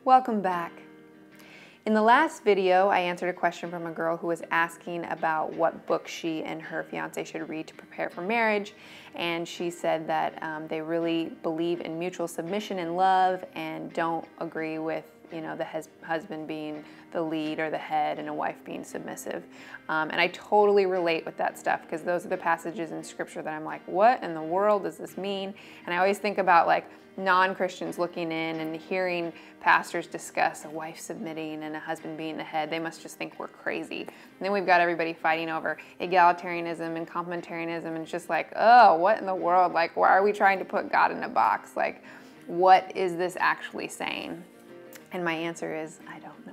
Welcome back. In the last video, I answered a question from a girl who was asking about what book she and her fiance should read to prepare for marriage, and she said that they really believe in mutual submission and love and don't agree with the husband being the lead or the head and a wife being submissive. And I totally relate with that stuff, because those are the passages in Scripture that I'm like, what in the world does this mean? And I always think about like non-Christians looking in and hearing pastors discuss a wife submitting and a husband being the head. They must just think we're crazy. And then we've got everybody fighting over egalitarianism and complementarianism, and it's just like, oh, what in the world? Like, why are we trying to put God in a box? Like, what is this actually saying? And my answer is, I don't know.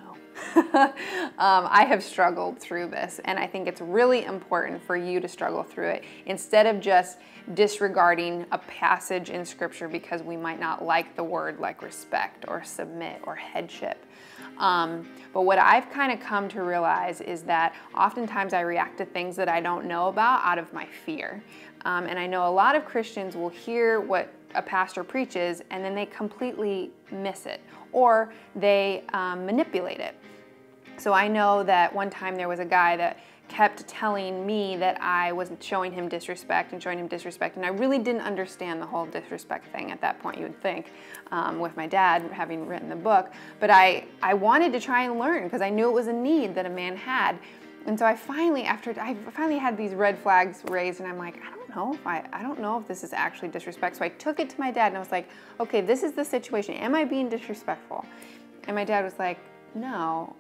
I have struggled through this, and I think it's really important for you to struggle through it instead of just disregarding a passage in Scripture because we might not like the word like respect or submit or headship. But what I've kind of come to realize is that oftentimes I react to things that I don't know about out of my fear. And I know a lot of Christians will hear what a pastor preaches and then they completely miss it, or they manipulate it. So I know that one time there was a guy that kept telling me that I was showing him disrespect, and I really didn't understand the whole disrespect thing at that point, you would think, with my dad having written the book. But I wanted to try and learn because I knew it was a need that a man had. And so I finally had these red flags raised, and I'm like, I don't know if this is actually disrespect. So I took it to my dad and I was like, okay, this is the situation. Am I being disrespectful? And my dad was like, no,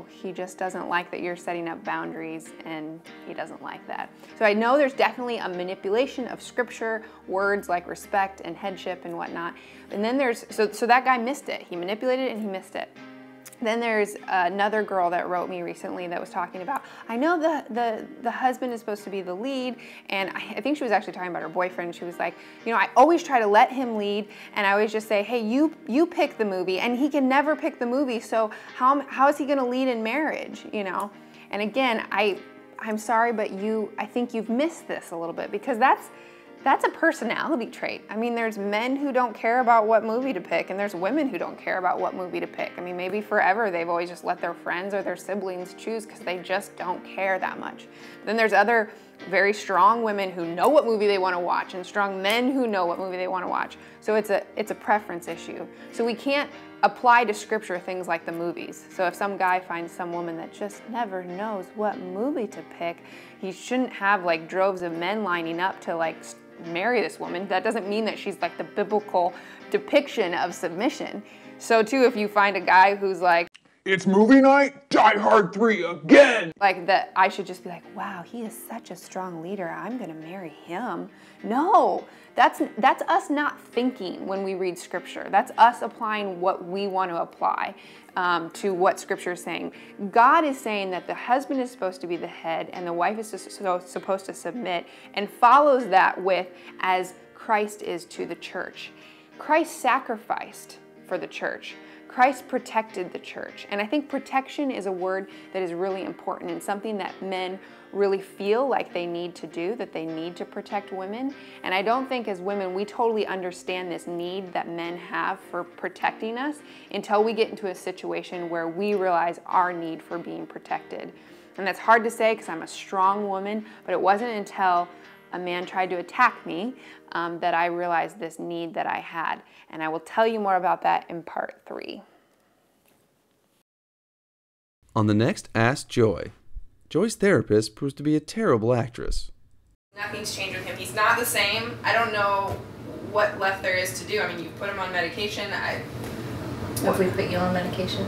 he just doesn't like that you're setting up boundaries, and he doesn't like that. So I know there's definitely a manipulation of Scripture, words like respect and headship and whatnot. And then so that guy missed it. He manipulated it and he missed it. Then there's another girl that wrote me recently that was talking about, I know the husband is supposed to be the lead, and I think she was actually talking about her boyfriend. She was like, I always try to let him lead, and I always just say, hey, you pick the movie, and he can never pick the movie, so how is he going to lead in marriage, And again, I'm sorry, but I think you've missed this a little bit, because that's a personality trait. I mean, there's men who don't care about what movie to pick, and there's women who don't care about what movie to pick. I mean, maybe forever they've always just let their friends or their siblings choose because they just don't care that much. Then there's other very strong women who know what movie they want to watch, and strong men who know what movie they want to watch. So it's a preference issue. So we can't apply to Scripture things like the movies. So if some guy finds some woman that just never knows what movie to pick, he shouldn't have like droves of men lining up to like marry this woman. That doesn't mean that she's like the biblical depiction of submission. So too, if you find a guy who's like, it's movie night, Die Hard 3 again! Like that, I should just be like, wow, he is such a strong leader, I'm gonna marry him. No, that's us not thinking when we read Scripture. That's us applying what we want to apply to what Scripture is saying. God is saying that the husband is supposed to be the head and the wife is supposed to submit, and follows that with, as Christ is to the church. Christ sacrificed for the church. Christ protected the church. And I think protection is a word that is really important and something that men really feel like they need to do, that they need to protect women. And I don't think as women we totally understand this need that men have for protecting us until we get into a situation where we realize our need for being protected. And that's hard to say because I'm a strong woman, but it wasn't until a man tried to attack me that I realized this need that I had. And I will tell you more about that in part 3. On the next Ask Joy, Joy's therapist proves to be a terrible actress. Nothing's changed with him. He's not the same. I don't know what left there is to do. I mean, you put him on medication. If we put you on medication?